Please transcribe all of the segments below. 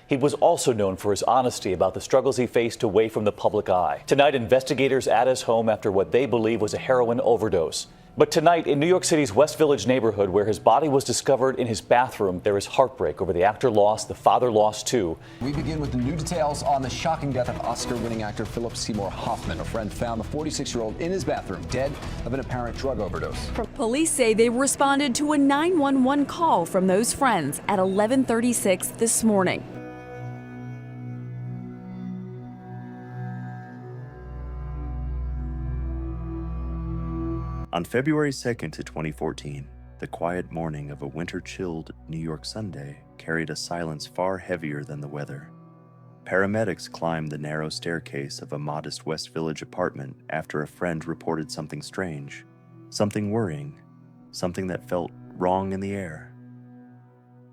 He was also known for his honesty about the struggles he faced away from the public eye. Tonight, investigators at his home after what they believe was a heroin overdose. But tonight, in New York City's West Village neighborhood, where his body was discovered in his bathroom, there is heartbreak over the actor lost, the father lost too. We begin with the new details on the shocking death of Oscar-winning actor Philip Seymour Hoffman. A friend found the 46-year-old in his bathroom, dead of an apparent drug overdose. Police say they responded to a 911 call from those friends at 11:36 this morning. On February 2nd, 2014, the quiet morning of a winter-chilled New York Sunday carried a silence far heavier than the weather. Paramedics climbed the narrow staircase of a modest West Village apartment after a friend reported something strange, something worrying, something that felt wrong in the air.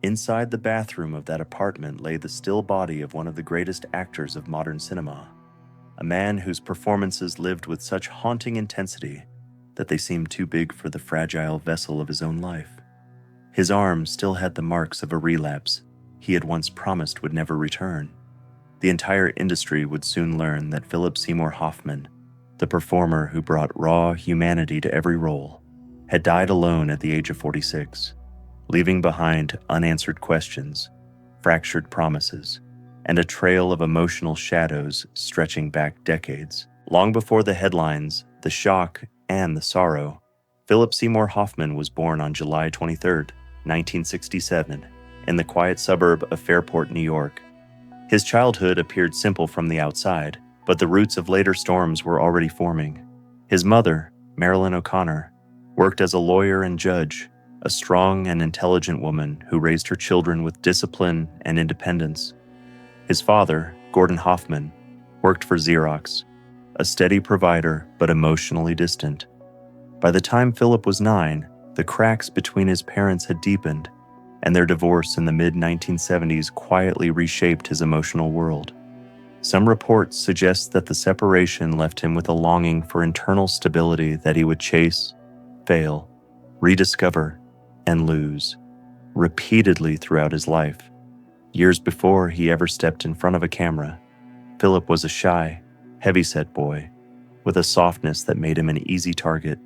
Inside the bathroom of that apartment lay the still body of one of the greatest actors of modern cinema, a man whose performances lived with such haunting intensity that they seemed too big for the fragile vessel of his own life. His arm still had the marks of a relapse he had once promised would never return. The entire industry would soon learn that Philip Seymour Hoffman, the performer who brought raw humanity to every role, had died alone at the age of 46, leaving behind unanswered questions, fractured promises, and a trail of emotional shadows stretching back decades. Long before the headlines, the shock, and the sorrow, Philip Seymour Hoffman was born on July 23, 1967, in the quiet suburb of Fairport, New York. His childhood appeared simple from the outside, but the roots of later storms were already forming. His mother, Marilyn O'Connor, worked as a lawyer and judge, a strong and intelligent woman who raised her children with discipline and independence. His father, Gordon Hoffman, worked for Xerox, a steady provider but emotionally distant. By the time Philip was 9, the cracks between his parents had deepened, and their divorce in the mid-1970s quietly reshaped his emotional world. Some reports suggest that the separation left him with a longing for internal stability that he would chase, fail, rediscover, and lose, repeatedly throughout his life. Years before he ever stepped in front of a camera, Philip was a shy, heavyset boy, with a softness that made him an easy target.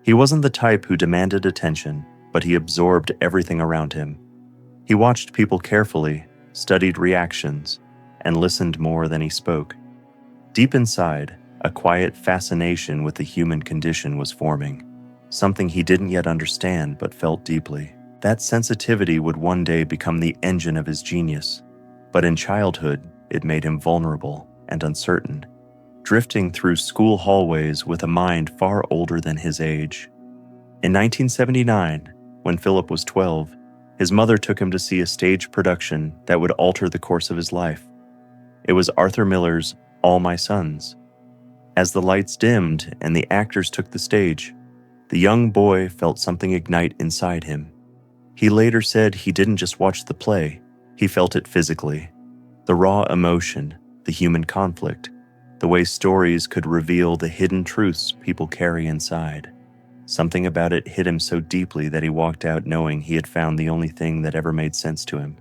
He wasn't the type who demanded attention, but he absorbed everything around him. He watched people carefully, studied reactions, and listened more than he spoke. Deep inside, a quiet fascination with the human condition was forming, something he didn't yet understand but felt deeply. That sensitivity would one day become the engine of his genius, but in childhood, it made him vulnerable and uncertain, drifting through school hallways with a mind far older than his age. In 1979, when Philip was 12, his mother took him to see a stage production that would alter the course of his life. It was Arthur Miller's All My Sons. As the lights dimmed and the actors took the stage, the young boy felt something ignite inside him. He later said he didn't just watch the play, he felt it physically. The raw emotion, the human conflict, the way stories could reveal the hidden truths people carry inside. Something about it hit him so deeply that he walked out knowing he had found the only thing that ever made sense to him.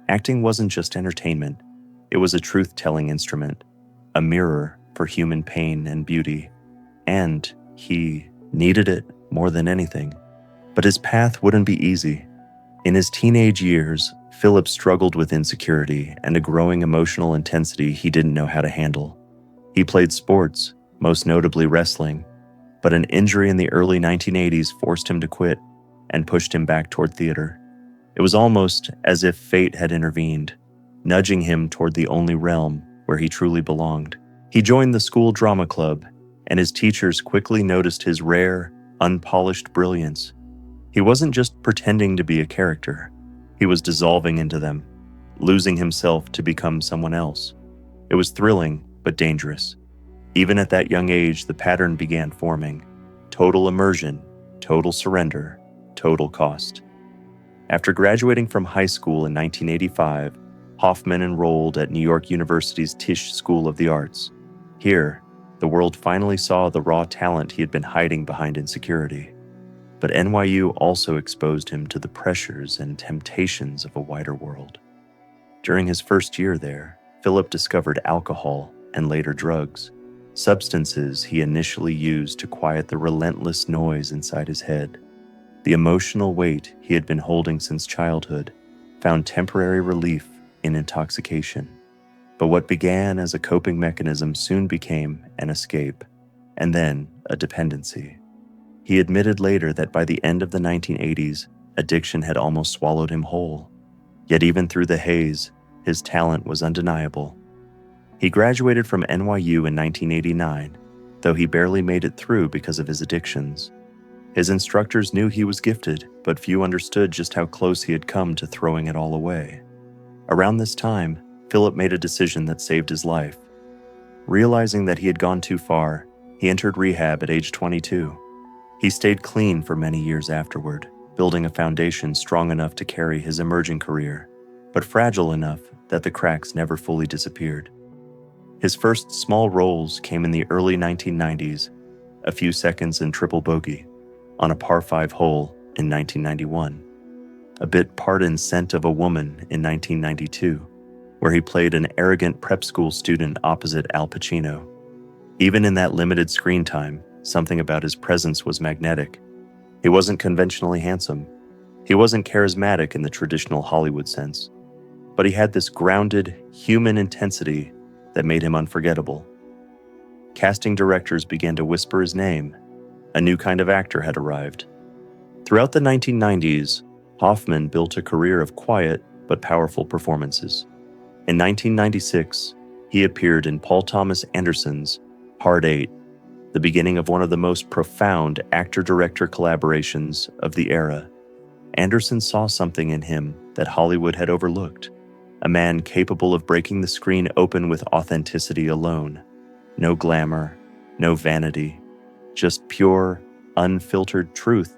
Acting wasn't just entertainment, it was a truth-telling instrument, a mirror for human pain and beauty, and he needed it more than anything. But his path wouldn't be easy. In his teenage years, Philip struggled with insecurity and a growing emotional intensity he didn't know how to handle. He played sports, most notably wrestling, but an injury in the early 1980s forced him to quit and pushed him back toward theater. It was almost as if fate had intervened, nudging him toward the only realm where he truly belonged. He joined the school drama club, and his teachers quickly noticed his rare, unpolished brilliance. He wasn't just pretending to be a character, he was dissolving into them, losing himself to become someone else. It was thrilling, but dangerous. Even at that young age, the pattern began forming. Total immersion, total surrender, total cost. After graduating from high school in 1985, Hoffman enrolled at New York University's Tisch School of the Arts. Here, the world finally saw the raw talent he had been hiding behind insecurity. But NYU also exposed him to the pressures and temptations of a wider world. During his first year there, Philip discovered alcohol and later drugs, substances he initially used to quiet the relentless noise inside his head. The emotional weight he had been holding since childhood found temporary relief in intoxication. But what began as a coping mechanism soon became an escape, and then a dependency. He admitted later that by the end of the 1980s, addiction had almost swallowed him whole. Yet even through the haze, his talent was undeniable. He graduated from NYU in 1989, though he barely made it through because of his addictions. His instructors knew he was gifted, but few understood just how close he had come to throwing it all away. Around this time, Philip made a decision that saved his life. Realizing that he had gone too far, he entered rehab at age 22. He stayed clean for many years afterward, building a foundation strong enough to carry his emerging career, but fragile enough that the cracks never fully disappeared. His first small roles came in the early 1990s, a few seconds in triple bogey, on a par 5 hole in 1991, a bit part in Scent of a Woman in 1992, where he played an arrogant prep school student opposite Al Pacino. Even in that limited screen time, something about his presence was magnetic. He wasn't conventionally handsome. He wasn't charismatic in the traditional Hollywood sense. But he had this grounded, human intensity that made him unforgettable. Casting directors began to whisper his name. A new kind of actor had arrived. Throughout the 1990s, Hoffman built a career of quiet but powerful performances. In 1996, he appeared in Paul Thomas Anderson's Hard Eight, the beginning of one of the most profound actor-director collaborations of the era. Anderson saw something in him that Hollywood had overlooked, a man capable of breaking the screen open with authenticity alone. No glamour, no vanity, just pure, unfiltered truth.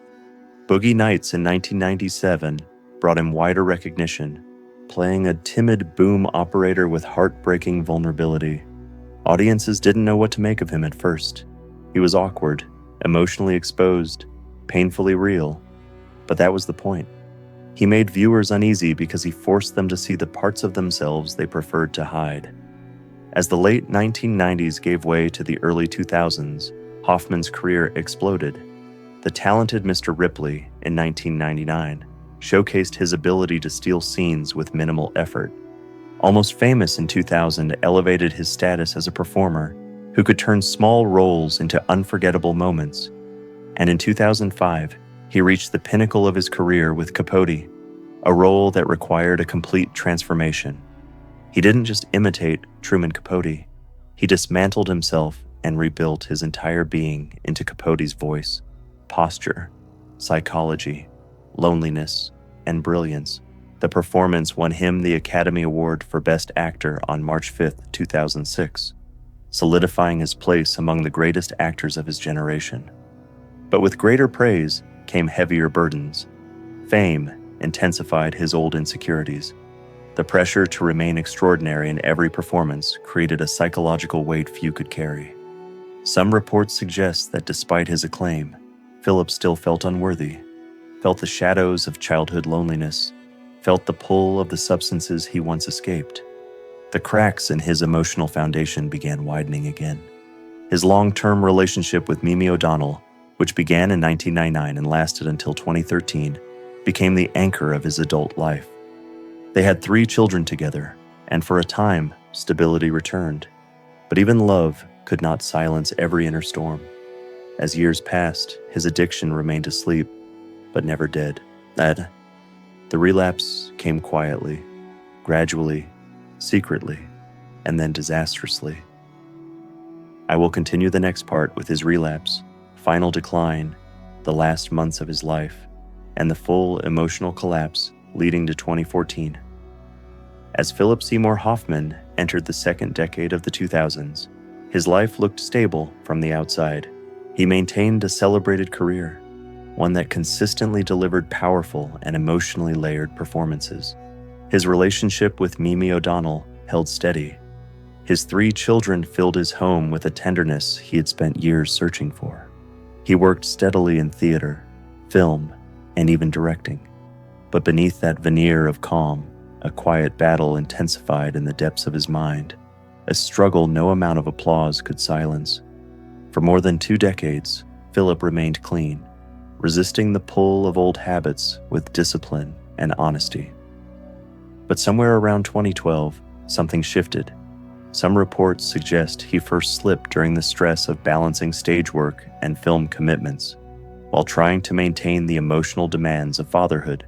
Boogie Nights in 1997 brought him wider recognition, playing a timid boom operator with heartbreaking vulnerability. Audiences didn't know what to make of him at first. He was awkward, emotionally exposed, painfully real. But that was the point. He made viewers uneasy because he forced them to see the parts of themselves they preferred to hide. As the late 1990s gave way to the early 2000s, Hoffman's career exploded. The talented Mr. Ripley in 1999 showcased his ability to steal scenes with minimal effort. Almost Famous in 2000 elevated his status as a performer who could turn small roles into unforgettable moments. And in 2005, he reached the pinnacle of his career with Capote, a role that required a complete transformation. He didn't just imitate Truman Capote, he dismantled himself and rebuilt his entire being into Capote's voice, posture, psychology, loneliness, and brilliance. The performance won him the Academy Award for Best Actor on March 5, 2006, solidifying his place among the greatest actors of his generation. But with greater praise came heavier burdens. Fame intensified his old insecurities. The pressure to remain extraordinary in every performance created a psychological weight few could carry. Some reports suggest that despite his acclaim, Philip still felt unworthy, felt the shadows of childhood loneliness, felt the pull of the substances he once escaped. The cracks in his emotional foundation began widening again. His long-term relationship with Mimi O'Donnell, which began in 1999 and lasted until 2013, became the anchor of his adult life. They had 3 children together, and for a time, stability returned. But even love could not silence every inner storm. As years passed, his addiction remained asleep, but never dead. The relapse came quietly, gradually, secretly, and then disastrously. I will continue the next part with his relapse, final decline, the last months of his life, and the full emotional collapse leading to 2014. As Philip Seymour Hoffman entered the second decade of the 2000s, his life looked stable from the outside. He maintained a celebrated career, one that consistently delivered powerful and emotionally layered performances. His relationship with Mimi O'Donnell held steady. His 3 children filled his home with a tenderness he had spent years searching for. He worked steadily in theater, film, and even directing. But beneath that veneer of calm, a quiet battle intensified in the depths of his mind, a struggle no amount of applause could silence. For more than 2 decades, Philip remained clean, resisting the pull of old habits with discipline and honesty. But somewhere around 2012, something shifted. Some reports suggest he first slipped during the stress of balancing stage work and film commitments, while trying to maintain the emotional demands of fatherhood.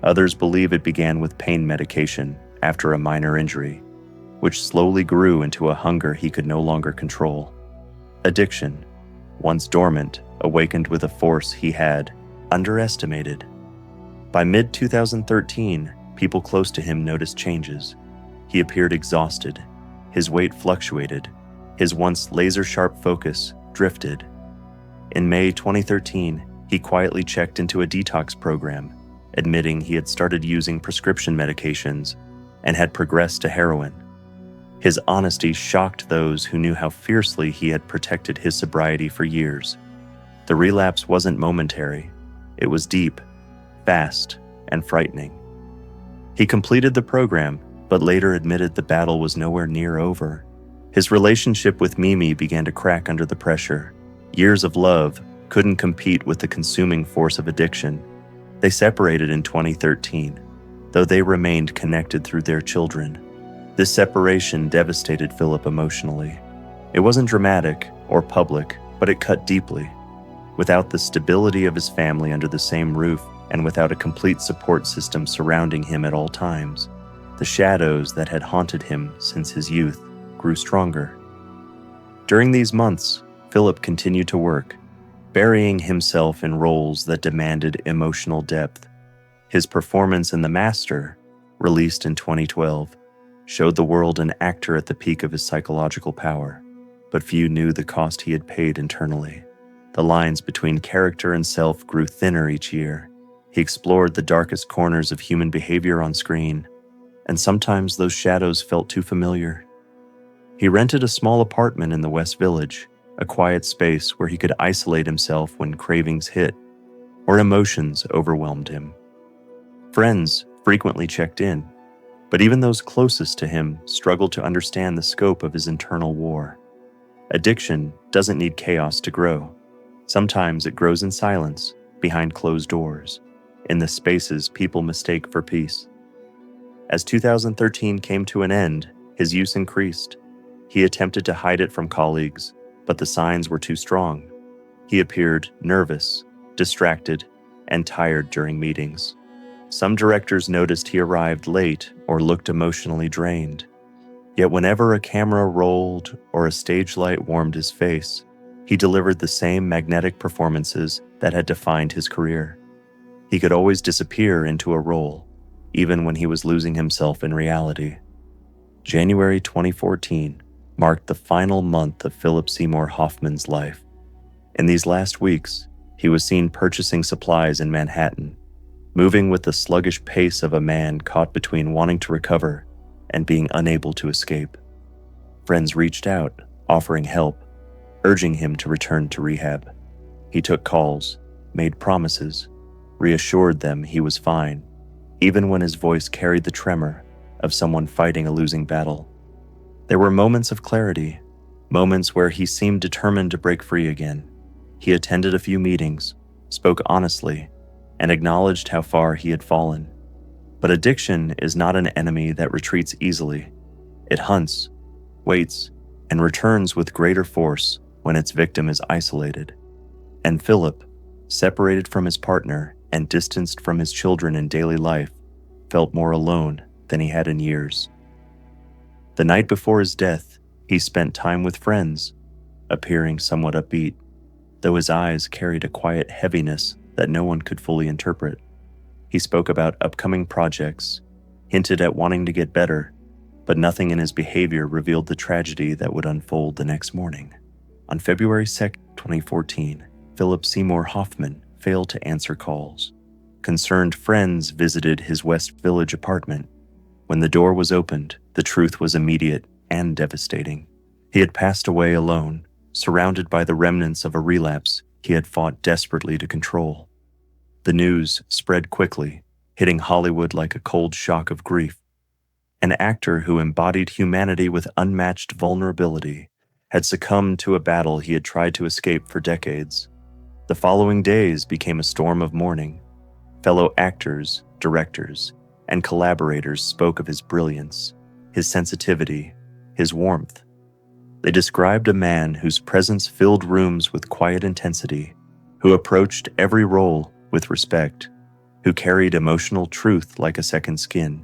Others believe it began with pain medication after a minor injury, which slowly grew into a hunger he could no longer control. Addiction, once dormant, awakened with a force he had underestimated. By mid-2013, people close to him noticed changes. He appeared exhausted. His weight fluctuated. His once laser-sharp focus drifted. In May 2013, he quietly checked into a detox program, admitting he had started using prescription medications and had progressed to heroin. His honesty shocked those who knew how fiercely he had protected his sobriety for years. The relapse wasn't momentary. It was deep, fast, and frightening. He completed the program, but later admitted the battle was nowhere near over. His relationship with Mimi began to crack under the pressure. Years of love couldn't compete with the consuming force of addiction. They separated in 2013, though they remained connected through their children. This separation devastated Philip emotionally. It wasn't dramatic or public, but it cut deeply. Without the stability of his family under the same roof, and without a complete support system surrounding him at all times, the shadows that had haunted him since his youth grew stronger. During these months, Philip continued to work, burying himself in roles that demanded emotional depth. His performance in The Master, released in 2012, showed the world an actor at the peak of his psychological power, but few knew the cost he had paid internally. The lines between character and self grew thinner each year. He explored the darkest corners of human behavior on screen, and sometimes those shadows felt too familiar. He rented a small apartment in the West Village, a quiet space where he could isolate himself when cravings hit or emotions overwhelmed him. Friends frequently checked in, but even those closest to him struggled to understand the scope of his internal war. Addiction doesn't need chaos to grow. Sometimes it grows in silence, behind closed doors, in the spaces people mistake for peace. As 2013 came to an end, his use increased. He attempted to hide it from colleagues, but the signs were too strong. He appeared nervous, distracted, and tired during meetings. Some directors noticed he arrived late or looked emotionally drained. Yet whenever a camera rolled or a stage light warmed his face, he delivered the same magnetic performances that had defined his career. He could always disappear into a role, even when he was losing himself in reality. January 2014 marked the final month of Philip Seymour Hoffman's life. In these last weeks, he was seen purchasing supplies in Manhattan, moving with the sluggish pace of a man caught between wanting to recover and being unable to escape. Friends reached out, offering help, urging him to return to rehab. He took calls, made promises, reassured them he was fine, even when his voice carried the tremor of someone fighting a losing battle. There were moments of clarity, moments where he seemed determined to break free again. He attended a few meetings, spoke honestly, and acknowledged how far he had fallen. But addiction is not an enemy that retreats easily. It hunts, waits, and returns with greater force when its victim is isolated. And Philip, separated from his partner and distanced from his children in daily life, felt more alone than he had in years. The night before his death, he spent time with friends, appearing somewhat upbeat, though his eyes carried a quiet heaviness that no one could fully interpret. He spoke about upcoming projects, hinted at wanting to get better, but nothing in his behavior revealed the tragedy that would unfold the next morning. On February 2nd, 2014, Philip Seymour Hoffman failed to answer calls. Concerned friends visited his West Village apartment. When the door was opened, the truth was immediate and devastating. He had passed away alone, surrounded by the remnants of a relapse he had fought desperately to control. The news spread quickly, hitting Hollywood like a cold shock of grief. An actor who embodied humanity with unmatched vulnerability had succumbed to a battle he had tried to escape for decades. The following days became a storm of mourning. Fellow actors, directors, and collaborators spoke of his brilliance, his sensitivity, his warmth. They described a man whose presence filled rooms with quiet intensity, who approached every role with respect, who carried emotional truth like a second skin.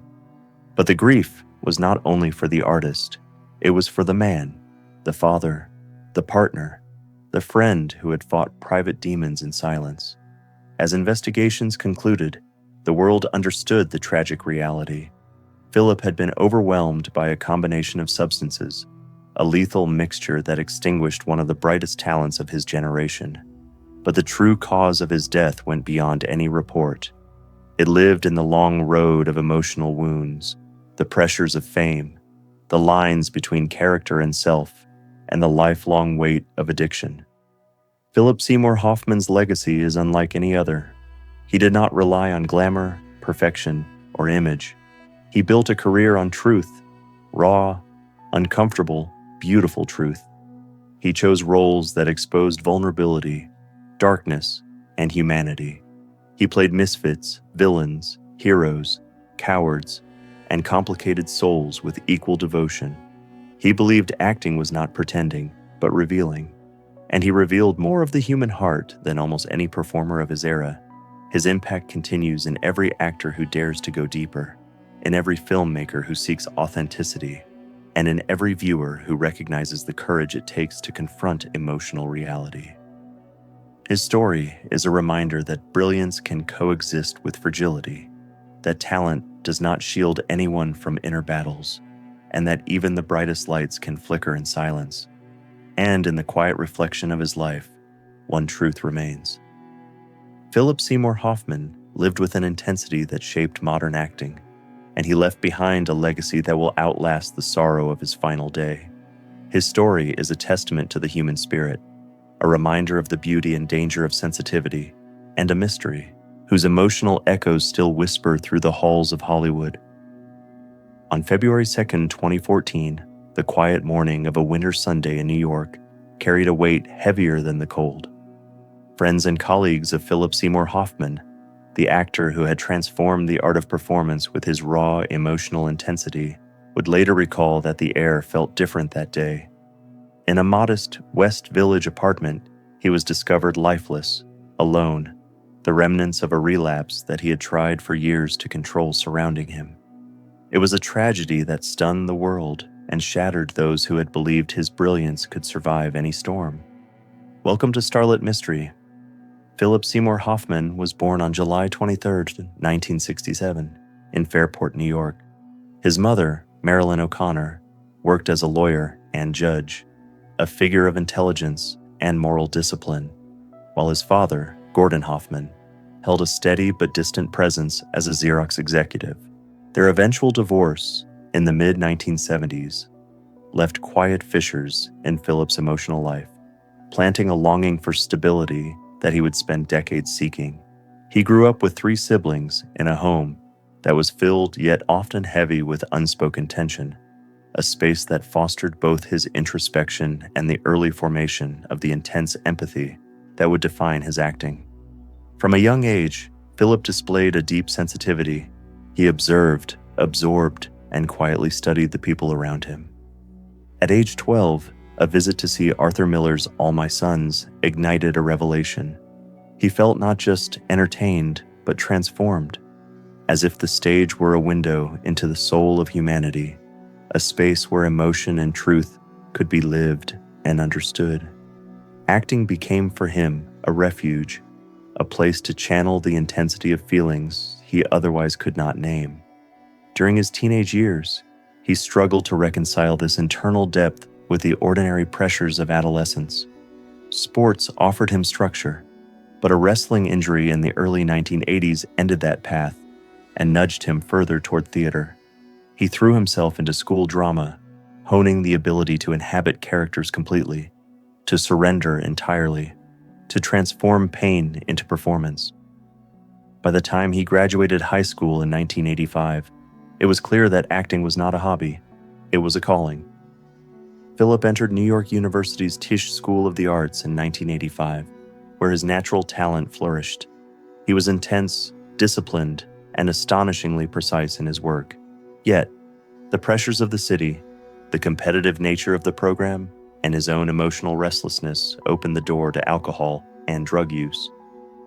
But the grief was not only for the artist, it was for the man, the father, the partner, the friend who had fought private demons in silence. As investigations concluded, the world understood the tragic reality. Philip had been overwhelmed by a combination of substances, a lethal mixture that extinguished one of the brightest talents of his generation. But the true cause of his death went beyond any report. It lived in the long road of emotional wounds, the pressures of fame, the lines between character and self, and the lifelong weight of addiction. Philip Seymour Hoffman's legacy is unlike any other. He did not rely on glamour, perfection, or image. He built a career on truth, raw, uncomfortable, beautiful truth. He chose roles that exposed vulnerability, darkness, and humanity. He played misfits, villains, heroes, cowards, and complicated souls with equal devotion. He believed acting was not pretending, but revealing. And he revealed more of the human heart than almost any performer of his era. His impact continues in every actor who dares to go deeper, in every filmmaker who seeks authenticity, and in every viewer who recognizes the courage it takes to confront emotional reality. His story is a reminder that brilliance can coexist with fragility, that talent does not shield anyone from inner battles, and that even the brightest lights can flicker in silence. And in the quiet reflection of his life, one truth remains. Philip Seymour Hoffman lived with an intensity that shaped modern acting, and he left behind a legacy that will outlast the sorrow of his final day. His story is a testament to the human spirit, a reminder of the beauty and danger of sensitivity, and a mystery whose emotional echoes still whisper through the halls of Hollywood. On February 2nd, 2014, the quiet morning of a winter Sunday in New York carried a weight heavier than the cold. Friends and colleagues of Philip Seymour Hoffman, the actor who had transformed the art of performance with his raw emotional intensity, would later recall that the air felt different that day. In a modest West Village apartment, he was discovered lifeless, alone, the remnants of a relapse that he had tried for years to control surrounding him. It was a tragedy that stunned the world and shattered those who had believed his brilliance could survive any storm. Welcome to Starlet Mystery. Philip Seymour Hoffman was born on July 23, 1967, in Fairport, New York. His mother, Marilyn O'Connor, worked as a lawyer and judge, a figure of intelligence and moral discipline, while his father, Gordon Hoffman, held a steady but distant presence as a Xerox executive. Their eventual divorce in the mid-1970s left quiet fissures in Philip's emotional life, planting a longing for stability that he would spend decades seeking. He grew up with 3 siblings in a home that was filled yet often heavy with unspoken tension, a space that fostered both his introspection and the early formation of the intense empathy that would define his acting. From a young age, Philip displayed a deep sensitivity. He observed, absorbed, and quietly studied the people around him. At age 12, a visit to see Arthur Miller's All My Sons ignited a revelation. He felt not just entertained, but transformed, as if the stage were a window into the soul of humanity, a space where emotion and truth could be lived and understood. Acting became for him a refuge, a place to channel the intensity of feelings he otherwise could not name. During his teenage years, he struggled to reconcile this internal depth with the ordinary pressures of adolescence. Sports offered him structure, but a wrestling injury in the early 1980s ended that path and nudged him further toward theater. He threw himself into school drama, honing the ability to inhabit characters completely, to surrender entirely, to transform pain into performance. By the time he graduated high school in 1985, it was clear that acting was not a hobby, it was a calling. Philip entered New York University's Tisch School of the Arts in 1985, where his natural talent flourished. He was intense, disciplined, and astonishingly precise in his work. Yet, the pressures of the city, the competitive nature of the program, and his own emotional restlessness opened the door to alcohol and drug use.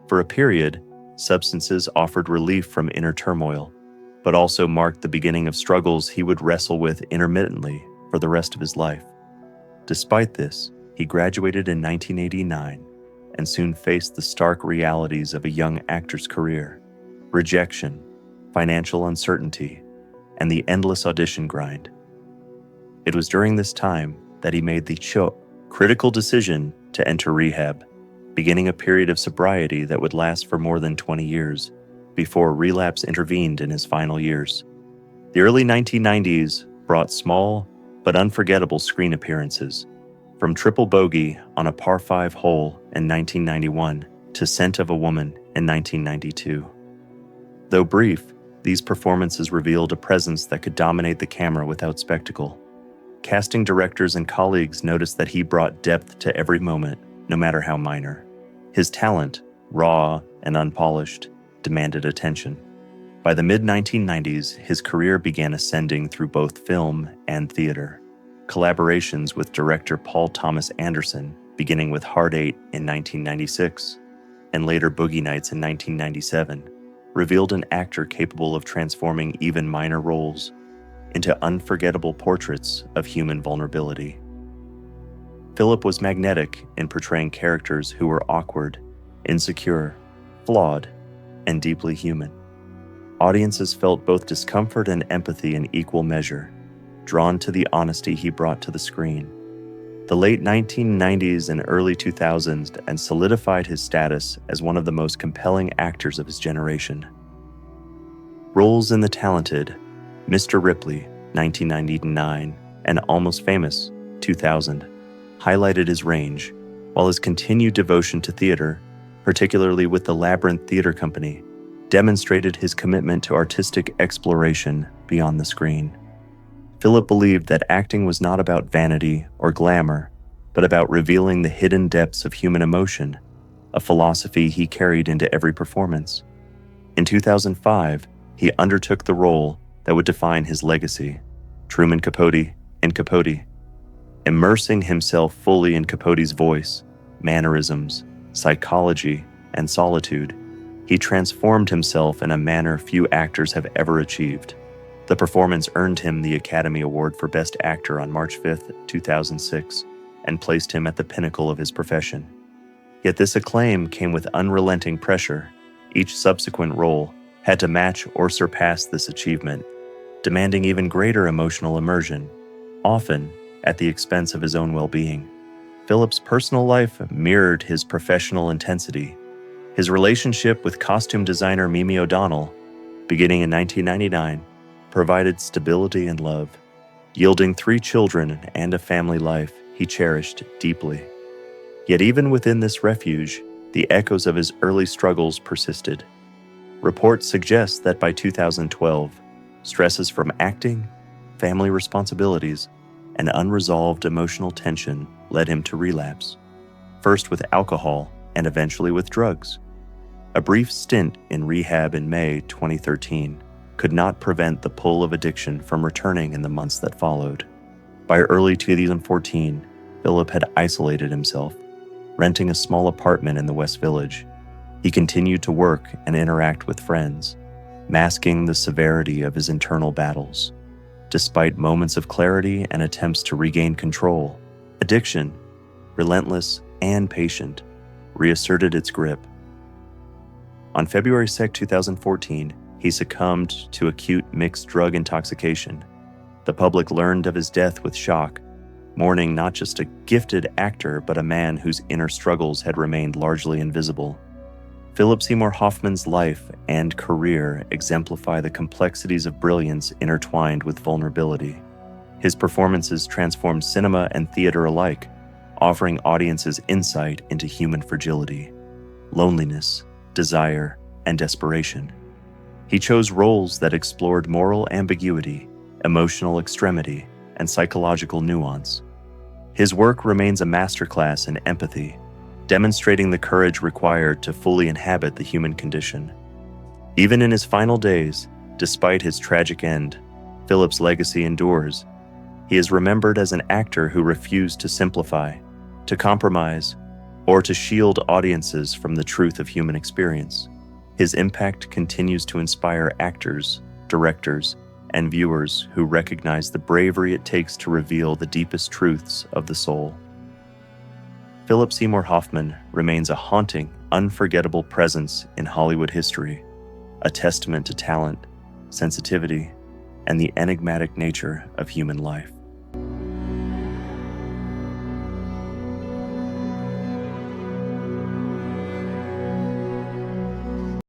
For a period, substances offered relief from inner turmoil, but also marked the beginning of struggles he would wrestle with intermittently for the rest of his life. Despite this, he graduated in 1989 and soon faced the stark realities of a young actor's career: rejection, financial uncertainty, and the endless audition grind. It was during this time that he made the critical decision to enter rehab, beginning a period of sobriety that would last for more than 20 years, before relapse intervened in his final years. The early 1990s brought small but unforgettable screen appearances, from Triple Bogey on a par 5 hole in 1991 to Scent of a Woman in 1992. Though brief, these performances revealed a presence that could dominate the camera without spectacle. Casting directors and colleagues noticed that he brought depth to every moment, no matter how minor. His talent, raw and unpolished, demanded attention. By the mid-1990s, his career began ascending through both film and theater. Collaborations with director Paul Thomas Anderson, beginning with Hard Eight in 1996, and later Boogie Nights in 1997, revealed an actor capable of transforming even minor roles into unforgettable portraits of human vulnerability. Philip was magnetic in portraying characters who were awkward, insecure, flawed, and deeply human. Audiences felt both discomfort and empathy in equal measure, drawn to the honesty he brought to the screen. The late 1990s and early 2000s and solidified his status as one of the most compelling actors of his generation. Roles in The Talented, Mr. Ripley, 1999, and Almost Famous, 2000, highlighted his range, while his continued devotion to theater, particularly with the Labyrinth Theater Company, demonstrated his commitment to artistic exploration beyond the screen. Philip believed that acting was not about vanity or glamour, but about revealing the hidden depths of human emotion, a philosophy he carried into every performance. In 2005, he undertook the role that would define his legacy, Truman Capote in Capote. Immersing himself fully in Capote's voice, mannerisms, psychology, and solitude, he transformed himself in a manner few actors have ever achieved. The performance earned him the Academy Award for Best Actor on March 5, 2006, and placed him at the pinnacle of his profession. Yet this acclaim came with unrelenting pressure. Each subsequent role had to match or surpass this achievement, demanding even greater emotional immersion, often at the expense of his own well-being. Philip's personal life mirrored his professional intensity. His relationship with costume designer Mimi O'Donnell, beginning in 1999, provided stability and love, yielding 3 children and a family life he cherished deeply. Yet even within this refuge, the echoes of his early struggles persisted. Reports suggest that by 2012, stresses from acting, family responsibilities, and unresolved emotional tension led him to relapse, first with alcohol and eventually with drugs. A brief stint in rehab in May 2013 could not prevent the pull of addiction from returning in the months that followed. By early 2014, Philip had isolated himself, renting a small apartment in the West Village. He continued to work and interact with friends, masking the severity of his internal battles. Despite moments of clarity and attempts to regain control, addiction, relentless and patient, reasserted its grip. On February 6, 2014, he succumbed to acute mixed drug intoxication. The public learned of his death with shock, mourning not just a gifted actor, but a man whose inner struggles had remained largely invisible. Philip Seymour Hoffman's life and career exemplify the complexities of brilliance intertwined with vulnerability. His performances transformed cinema and theater alike, offering audiences insight into human fragility, loneliness, desire, and desperation. He chose roles that explored moral ambiguity, emotional extremity, and psychological nuance. His work remains a masterclass in empathy, demonstrating the courage required to fully inhabit the human condition. Even in his final days, despite his tragic end, Philip's legacy endures. He is remembered as an actor who refused to simplify, to compromise, or to shield audiences from the truth of human experience. His impact continues to inspire actors, directors, and viewers who recognize the bravery it takes to reveal the deepest truths of the soul. Philip Seymour Hoffman remains a haunting, unforgettable presence in Hollywood history, a testament to talent, sensitivity, and the enigmatic nature of human life.